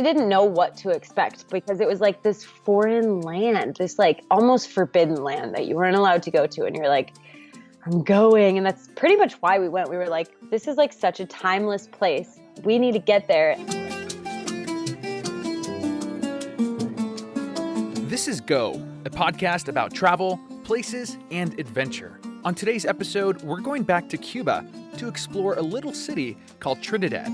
didn't know what to expect because it was like this foreign land, this like almost forbidden land that you weren't allowed to go to. And you're like, I'm going. And that's pretty much why we went. We were like, this is like such a timeless place. We need to get there. This is Go, a podcast about travel, places, and adventure. On today's episode, we're going back to Cuba to explore a little city called Trinidad.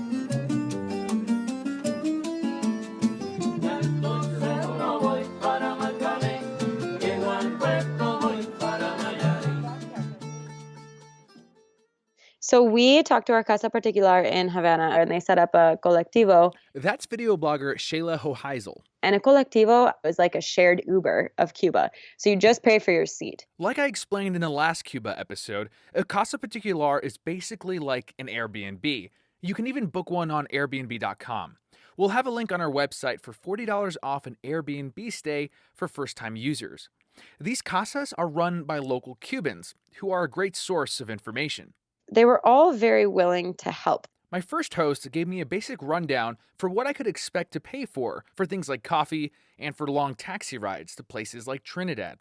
So we talked to our Casa Particular in Havana, and they set up a colectivo. That's video blogger Shayla Hoheisel. And a colectivo is like a shared Uber of Cuba. So you just pay for your seat. Like I explained in the last Cuba episode, a Casa Particular is basically like an Airbnb. You can even book one on Airbnb.com. We'll have a link on our website for $40 off an Airbnb stay for first-time users. These casas are run by local Cubans, who are a great source of information. They were all very willing to help. My first host gave me a basic rundown for what I could expect to pay for things like coffee and for long taxi rides to places like Trinidad.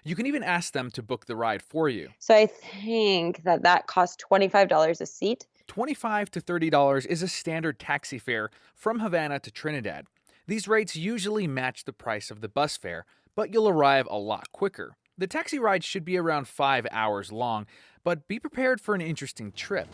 You can even ask them to book the ride for you. So I think that cost $25 a seat. $25 to $30 is a standard taxi fare from Havana to Trinidad. These rates usually match the price of the bus fare, but you'll arrive a lot quicker. The taxi ride should be around 5 hours long, but be prepared for an interesting trip.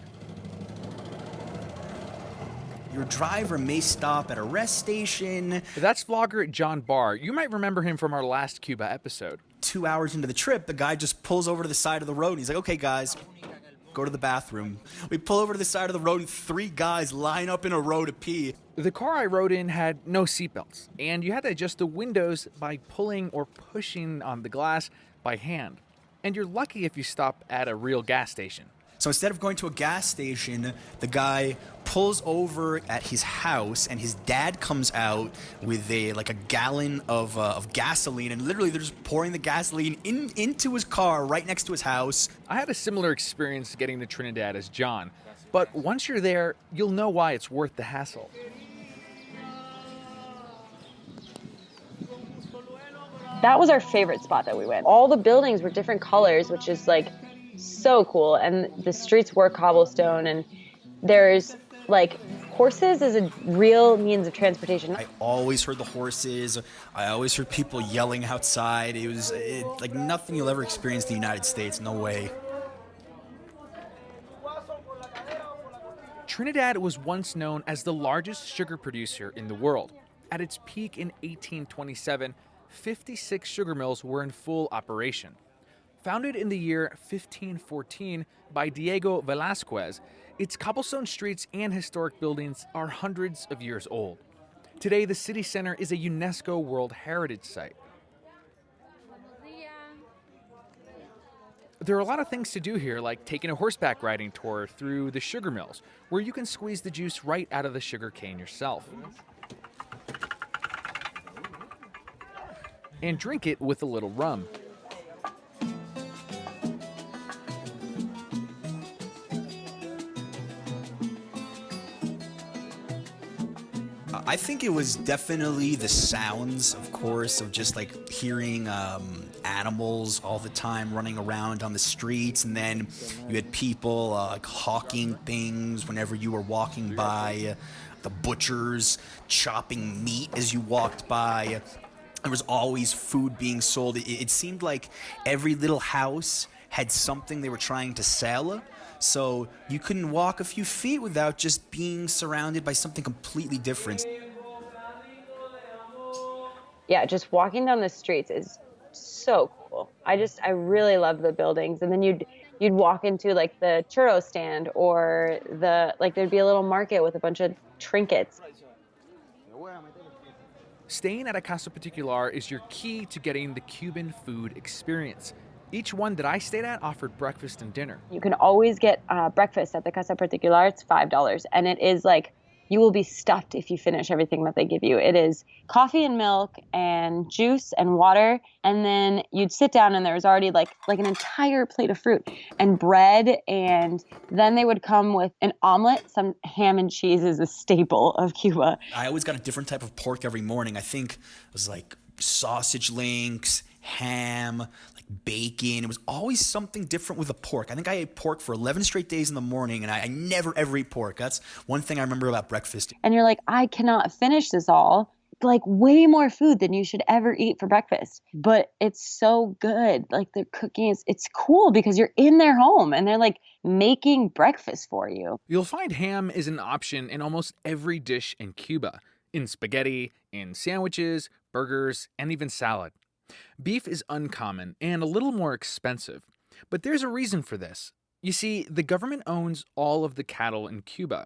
Your driver may stop at a rest station. That's vlogger John Barr. You might remember him from our last Cuba episode. 2 hours into the trip, the guy just pulls over to the side of the road and he's like, okay guys, go to the bathroom. We pull over to the side of the road and 3 guys line up in a row to pee. The car I rode in had no seatbelts, and you had to adjust the windows by pulling or pushing on the glass by hand. And you're lucky if you stop at a real gas station. So instead of going to a gas station, the guy pulls over at his house, and his dad comes out with a gallon of gasoline, and literally they're just pouring the gasoline into his car right next to his house. I had a similar experience getting to Trinidad as John, but once you're there, you'll know why it's worth the hassle. That was our favorite spot that we went. All the buildings were different colors, which is like so cool. And the streets were cobblestone, and there's like horses is a real means of transportation. I always heard the horses. I always heard people yelling outside. It was like nothing you'll ever experience in the United States. No way. Trinidad was once known as the largest sugar producer in the world. At its peak in 1827, 56 sugar mills were in full operation. Founded in the year 1514 by Diego Velázquez, its cobblestone streets and historic buildings are hundreds of years old. Today, the city center is a UNESCO World Heritage Site. There are a lot of things to do here, like taking a horseback riding tour through the sugar mills, where you can squeeze the juice right out of the sugar cane yourself. And drink it with a little rum. I think it was definitely the sounds, of course, of just like hearing animals all the time running around on the streets, and then you had people like hawking things whenever you were walking by, the butchers chopping meat as you walked by. There was always food being sold. It seemed like every little house had something they were trying to sell. So you couldn't walk a few feet without just being surrounded by something completely different. Yeah, just walking down the streets is so cool. I really love the buildings. And then you'd walk into like the churro stand, or there'd be a little market with a bunch of trinkets. Staying at a Casa Particular is your key to getting the Cuban food experience. Each one that I stayed at offered breakfast and dinner. You can always get breakfast at the Casa Particular. It's $5, and it is like you will be stuffed if you finish everything that they give you. It is coffee and milk and juice and water. And then you'd sit down and there was already like an entire plate of fruit and bread. And then they would come with an omelet. Some ham and cheese is a staple of Cuba. I always got a different type of pork every morning. I think it was like sausage links, ham, like bacon. It was always something different with the pork. I think I ate pork for 11 straight days in the morning, and I never ever eat pork. That's one thing I remember about breakfast. And you're like, I cannot finish this all. Like way more food than you should ever eat for breakfast. But it's so good. Like the cooking it's cool because you're in their home and they're like making breakfast for you. You'll find ham is an option in almost every dish in Cuba, in spaghetti, in sandwiches, burgers, and even salad. Beef is uncommon and a little more expensive, but there's a reason for this. You see, the government owns all of the cattle in Cuba.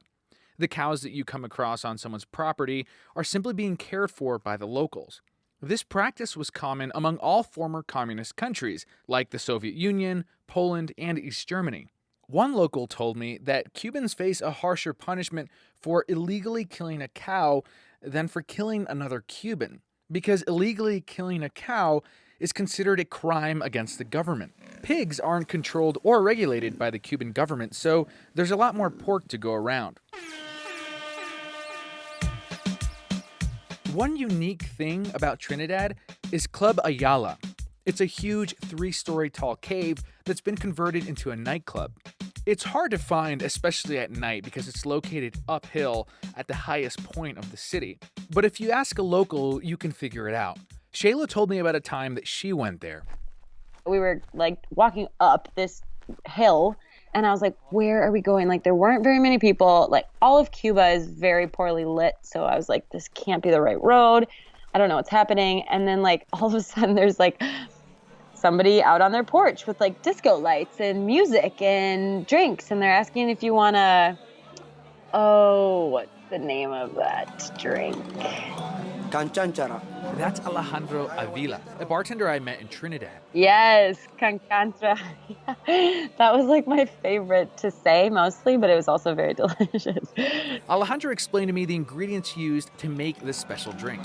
The cows that you come across on someone's property are simply being cared for by the locals. This practice was common among all former communist countries, like the Soviet Union, Poland, and East Germany. One local told me that Cubans face a harsher punishment for illegally killing a cow than for killing another Cuban, because illegally killing a cow is considered a crime against the government. Pigs aren't controlled or regulated by the Cuban government, so there's a lot more pork to go around. One unique thing about Trinidad is Club Ayala. It's a huge 3-story tall cave that's been converted into a nightclub. It's hard to find, especially at night, because it's located uphill at the highest point of the city. But if you ask a local, you can figure it out. Shayla told me about a time that she went there. We were like walking up this hill and I was like, where are we going? Like there weren't very many people. Like all of Cuba is very poorly lit. So I was like, this can't be the right road. I don't know what's happening. And then like all of a sudden there's like somebody out on their porch with like disco lights and music and drinks. And they're asking if you want to, what's the name of that drink? Canchanchara. That's Alejandro Avila, a bartender I met in Trinidad. Yes, cancantra. That was like my favorite to say mostly, but it was also very delicious. Alejandro explained to me the ingredients used to make this special drink.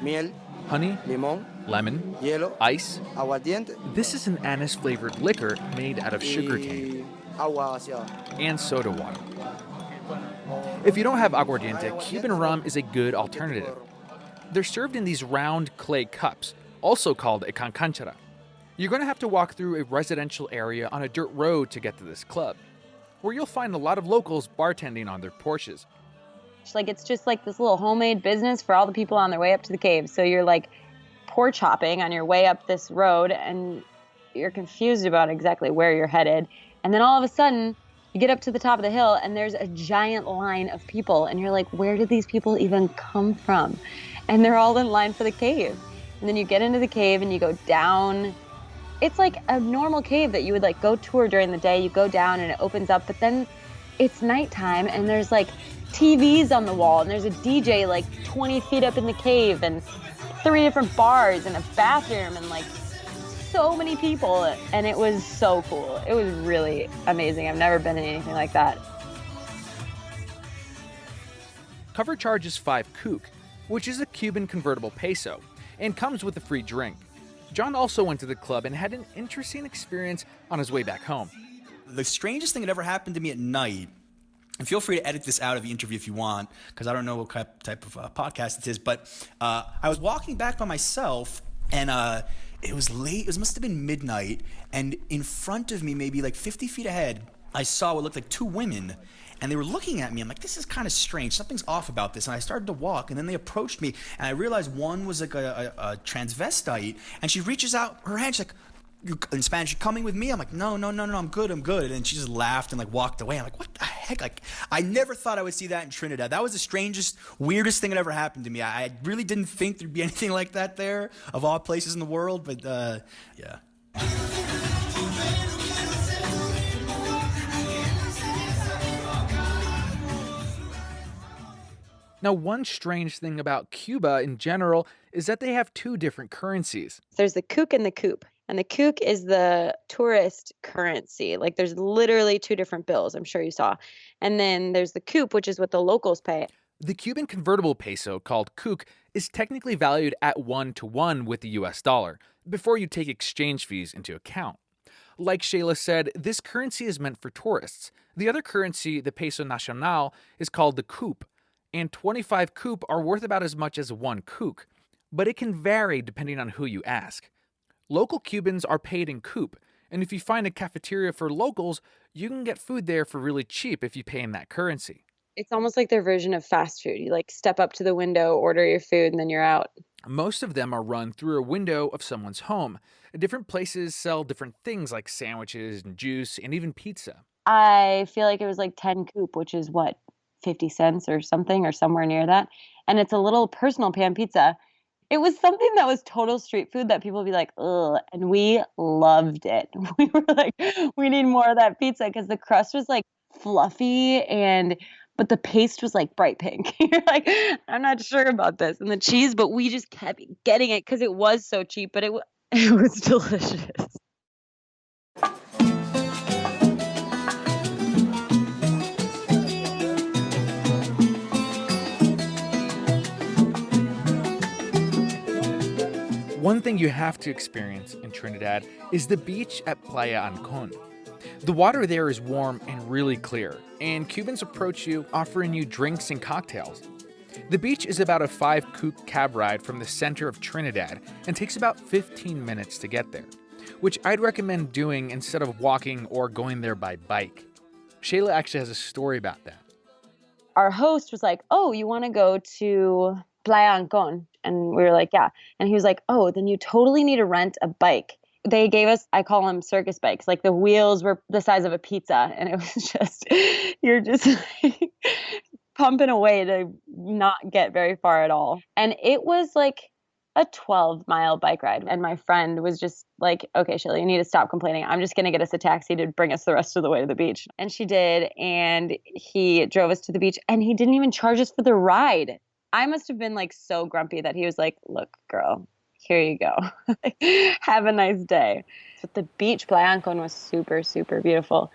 Miel, Honey, limón, lemon, hielo, ice. aguardiente This is an anise-flavored liquor made out of sugarcane y agua vaciada. and soda water. If you don't have aguardiente, Cuban rum is a good alternative. They're served in these round clay cups, also called a cancanchara. You're going to have to walk through a residential area on a dirt road to get to this club, where you'll find a lot of locals bartending on their porches. It's just like this little homemade business for all the people on their way up to the cave. So you're like porch hopping on your way up this road and you're confused about exactly where you're headed. And then all of a sudden, you get up to the top of the hill and there's a giant line of people. And you're like, where did these people even come from? And they're all in line for the cave. And then you get into the cave and you go down. It's like a normal cave that you would like go tour during the day. You go down and it opens up, but then it's nighttime and there's like TVs on the wall and there's a DJ like 20 feet up in the cave and 3 different bars and a bathroom and like so many people. And it was so cool. It was really amazing. I've never been in anything like that. Cover charges 5 kook, which is a Cuban convertible peso, and comes with a free drink. John also went to the club and had an interesting experience on his way back home. The strangest thing that ever happened to me at night, and feel free to edit this out of the interview if you want, because I don't know what type of podcast it is, but I was walking back by myself, and it was late. It must have been midnight, and in front of me, maybe like 50 feet ahead, I saw what looked like 2 women, and they were looking at me. I'm like, this is kind of strange. Something's off about this. And I started to walk, and then they approached me, and I realized one was like a transvestite, and she reaches out her hand. She's like, in Spanish, you coming with me? I'm like, no, I'm good. And she just laughed and like walked away. I'm like, what the heck? Like, I never thought I would see that in Trinidad. That was the strangest, weirdest thing that ever happened to me. I really didn't think there'd be anything like that there, of all places in the world, but yeah. Now, one strange thing about Cuba in general is that they have two different currencies. There's the kook and the koop. And the kook is the tourist currency. Like there's literally two different bills, I'm sure you saw. And then there's the koop, which is what the locals pay. The Cuban convertible peso, called kook, is technically valued at 1-to-1 with the US dollar, before you take exchange fees into account. Like Shayla said, this currency is meant for tourists. The other currency, the peso nacional, is called the koop, and 25 koop are worth about as much as one kook, but it can vary depending on who you ask. Local Cubans are paid in koop, and if you find a cafeteria for locals, you can get food there for really cheap if you pay in that currency. It's almost like their version of fast food. You like step up to the window, order your food, and then you're out. Most of them are run through a window of someone's home. Different places sell different things like sandwiches and juice and even pizza. I feel like it was like 10 coop, which is what, 50 cents or something, or somewhere near that. And it's a little personal pan pizza. It was something that was total street food that people would be like, ugh. And we loved it. We were like, we need more of that pizza because the crust was like fluffy but the paste was like bright pink. You're like, I'm not sure about this. And the cheese, but we just kept getting it because it was so cheap, but it was delicious. One thing you have to experience in Trinidad is the beach at Playa Ancon. The water there is warm and really clear, and Cubans approach you offering you drinks and cocktails. The beach is about a 5-kook cab ride from the center of Trinidad and takes about 15 minutes to get there, which I'd recommend doing instead of walking or going there by bike. Shayla actually has a story about that. Our host was like, oh, you want to go to Playa Ancon? And we were like, yeah. And he was like, oh, then you totally need to rent a bike. They gave us, I call them circus bikes. Like the wheels were the size of a pizza. And it was just, you're just like pumping away to not get very far at all. And it was like a 12-mile bike ride. And my friend was just like, okay, Shayla, you need to stop complaining. I'm just going to get us a taxi to bring us the rest of the way to the beach. And she did. And he drove us to the beach and he didn't even charge us for the ride. I must have been like so grumpy that he was like, look, girl, here you go. Have a nice day. But the beach, Playa Ancon, was super, super beautiful.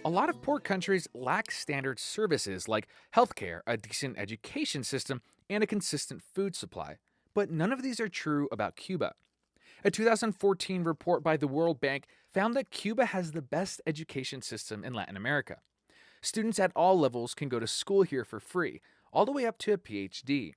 A lot of poor countries lack standard services like healthcare, a decent education system, and a consistent food supply. But none of these are true about Cuba. A 2014 report by the World Bank found that Cuba has the best education system in Latin America. Students at all levels can go to school here for free, all the way up to a PhD.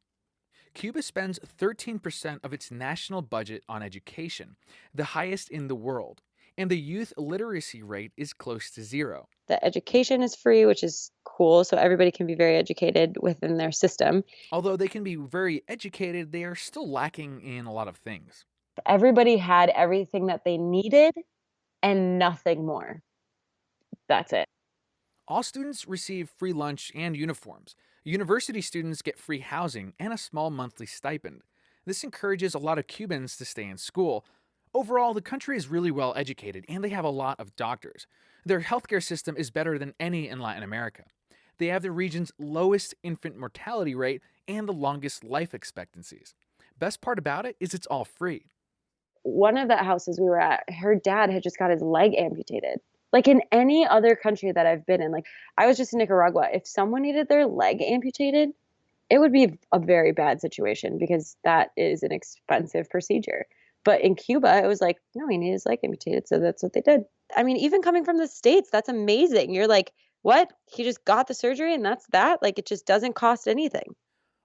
Cuba spends 13% of its national budget on education, the highest in the world, and the youth literacy rate is close to zero. The education is free, which is cool, so everybody can be very educated within their system. Although they can be very educated, they are still lacking in a lot of things. Everybody had everything that they needed and nothing more. That's it. All students receive free lunch and uniforms. University students get free housing and a small monthly stipend. This encourages a lot of Cubans to stay in school. Overall, the country is really well educated and they have a lot of doctors. Their healthcare system is better than any in Latin America. They have the region's lowest infant mortality rate and the longest life expectancies. Best part about it is it's all free. One of the houses we were at, her dad had just got his leg amputated. Like in any other country that I've been in, like I was just in Nicaragua. If someone needed their leg amputated, it would be a very bad situation because that is an expensive procedure. But in Cuba, it was like, no, he needed his leg amputated. So that's what they did. I mean, even coming from the States, that's amazing. You're like, what? He just got the surgery and that's that? Like, it just doesn't cost anything.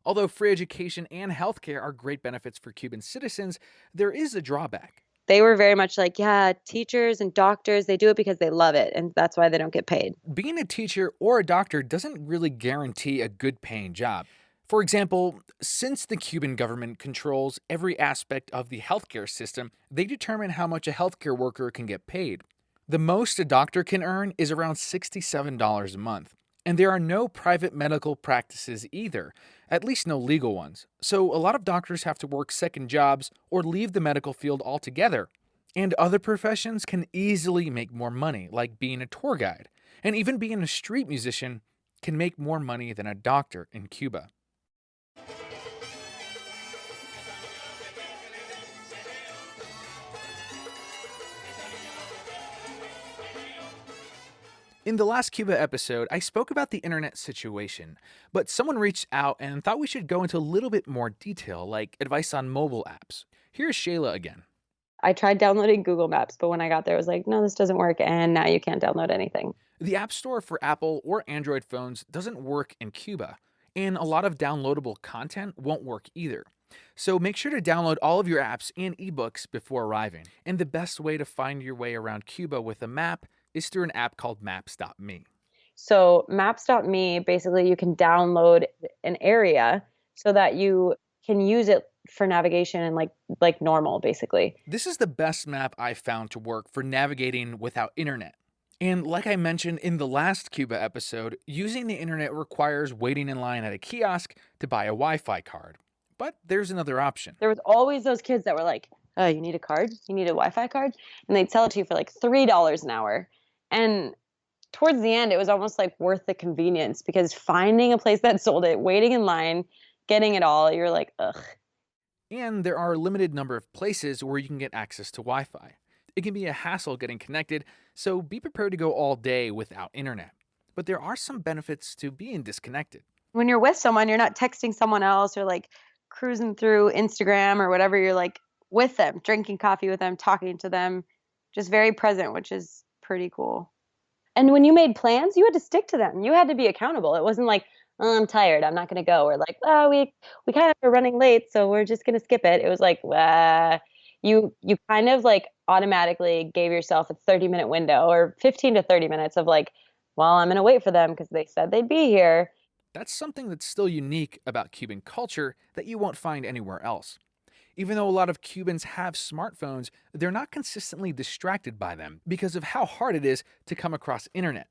Although free education and healthcare are great benefits for Cuban citizens, there is a drawback. They were very much like, yeah, teachers and doctors, they do it because they love it. And that's why they don't get paid. Being a teacher or a doctor doesn't really guarantee a good paying job. For example, since the Cuban government controls every aspect of the healthcare system, they determine how much a healthcare worker can get paid. The most a doctor can earn is around $67 a month. And there are no private medical practices either, at least no legal ones. So a lot of doctors have to work second jobs or leave the medical field altogether. And other professions can easily make more money, like being a tour guide. And even being a street musician can make more money than a doctor in Cuba. In the last Cuba episode, I spoke about the internet situation, but someone reached out and thought we should go into a little bit more detail, like advice on mobile apps. Here's Shayla again. I tried downloading Google Maps, but when I got there, it was like, no, this doesn't work. And now you can't download anything. The App Store for Apple or Android phones doesn't work in Cuba, and a lot of downloadable content won't work either. So make sure to download all of your apps and ebooks before arriving. And the best way to find your way around Cuba with a map is through an app called Maps.me. So maps.me, basically you can download an area so that you can use it for navigation and like normal, basically. This is the best map I've found to work for navigating without internet. And like I mentioned in the last Cuba episode, using the internet requires waiting in line at a kiosk to buy a Wi-Fi card. But there's another option. There was always those kids that were like, oh, you need a card? You need a Wi-Fi card? And they'd sell it to you for like $3 an hour. And towards the end, it was almost like worth the convenience because finding a place that sold it, waiting in line, getting it all, you're like, ugh. And there are a limited number of places where you can get access to Wi-Fi. It can be a hassle getting connected, so be prepared to go all day without internet. But there are some benefits to being disconnected. When you're with someone, you're not texting someone else or like cruising through Instagram or whatever. You're like with them, drinking coffee with them, talking to them, just very present, which is pretty cool. And when you made plans, you had to stick to them. You had to be accountable. It wasn't like, oh, I'm tired, I'm not going to go. Or like, oh, we kind of are running late, so we're just going to skip it. It was like, you kind of like automatically gave yourself a 30-minute window or 15 to 30 minutes of like, well, I'm going to wait for them because they said they'd be here. That's something that's still unique about Cuban culture that you won't find anywhere else. Even though a lot of Cubans have smartphones, they're not consistently distracted by them because of how hard it is to come across internet.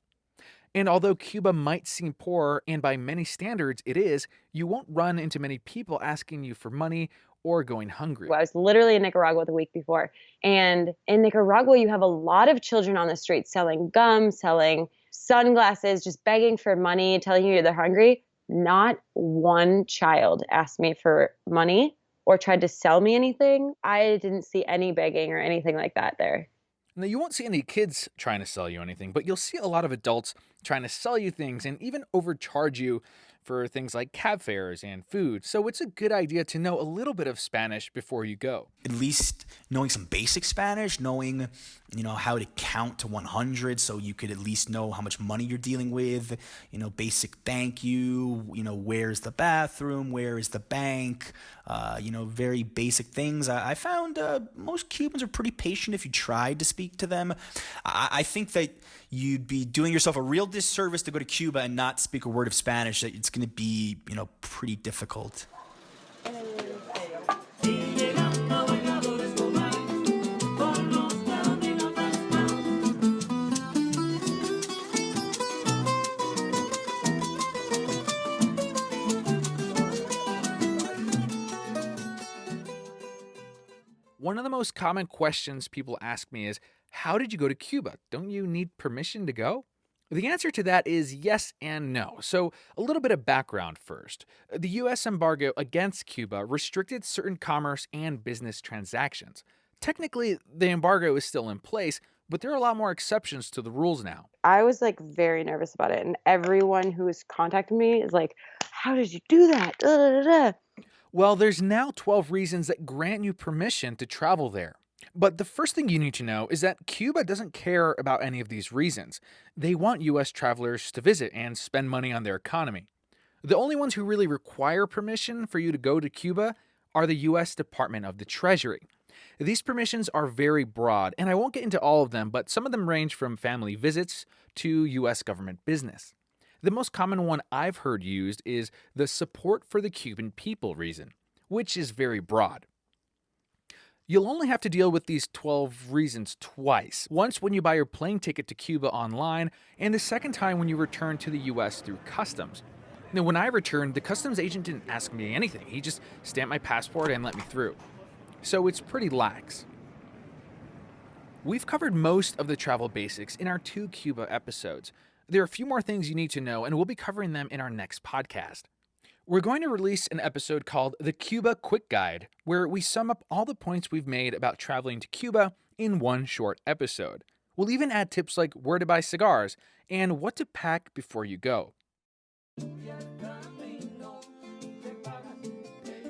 And although Cuba might seem poor, and by many standards it is, you won't run into many people asking you for money or going hungry. I was literally in Nicaragua the week before. And in Nicaragua, you have a lot of children on the street selling gum, selling sunglasses, just begging for money, telling you they're hungry. Not one child asked me for money or tried to sell me anything. I didn't see any begging or anything like that there. Now, you won't see any kids trying to sell you anything, but you'll see a lot of adults trying to sell you things and even overcharge you for things like cab fares and food. So it's a good idea to know a little bit of Spanish before you go. At least knowing some basic Spanish, knowing, how to count to 100 so you could at least know how much money you're dealing with, basic thank you, where's the bathroom, where is the bank, very basic things. I found most Cubans are pretty patient if you tried to speak to them. I think that you'd be doing yourself a real disservice to go to Cuba and not speak a word of Spanish. It's going to be, pretty difficult. One of the most common questions people ask me is, how did you go to Cuba? Don't you need permission to go? The answer to that is yes and no. So, a little bit of background first. The US embargo against Cuba restricted certain commerce and business transactions. Technically, the embargo is still in place, but there are a lot more exceptions to the rules now. I was like very nervous about it. And everyone who has contacted me is like, how did you do that? Da, da, da, da. Well, there's now 12 reasons that grant you permission to travel there. But the first thing you need to know is that Cuba doesn't care about any of these reasons. They want US travelers to visit and spend money on their economy. The only ones who really require permission for you to go to Cuba are the US Department of the Treasury. These permissions are very broad, and I won't get into all of them, but some of them range from family visits to US government business. The most common one I've heard used is the support for the Cuban people reason, which is very broad. You'll only have to deal with these 12 reasons twice. Once when you buy your plane ticket to Cuba online, and the second time when you return to the US through customs. Now, when I returned, the customs agent didn't ask me anything. He just stamped my passport and let me through. So it's pretty lax. We've covered most of the travel basics in our 2 Cuba episodes. There are a few more things you need to know, and we'll be covering them in our next podcast. We're going to release an episode called The Cuba Quick Guide, where we sum up all the points we've made about traveling to Cuba in one short episode. We'll even add tips like where to buy cigars and what to pack before you go.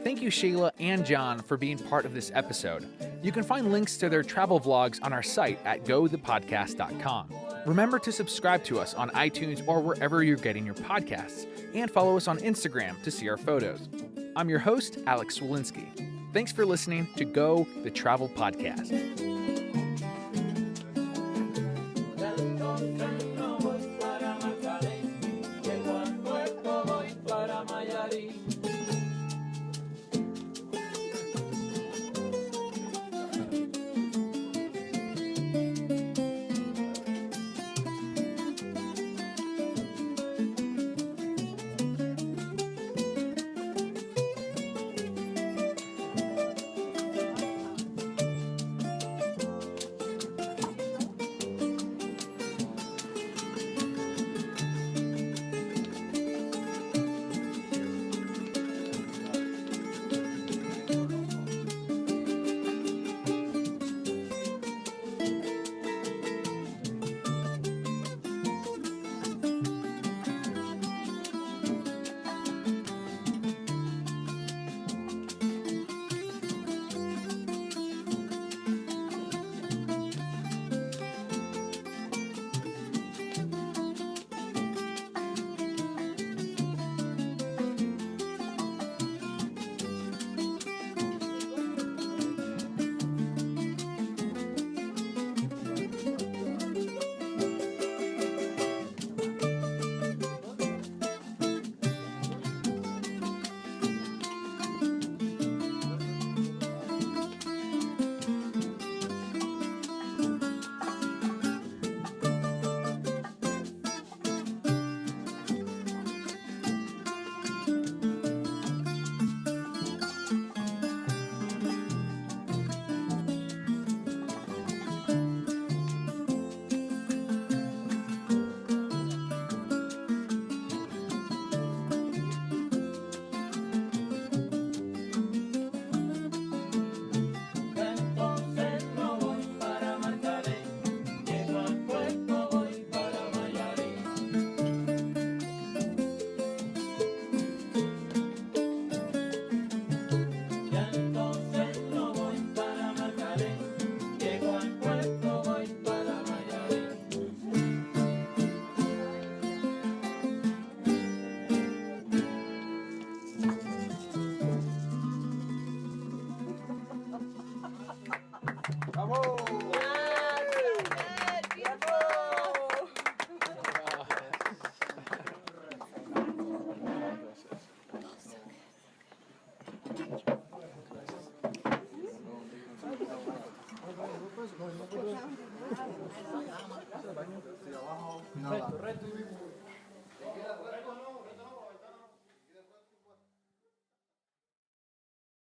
Thank you, Shayla and John, for being part of this episode. You can find links to their travel vlogs on our site at gothepodcast.com. Remember to subscribe to us on iTunes or wherever you're getting your podcasts, and follow us on Instagram to see our photos. I'm your host, Alex Walensky. Thanks for listening to Go the Travel Podcast.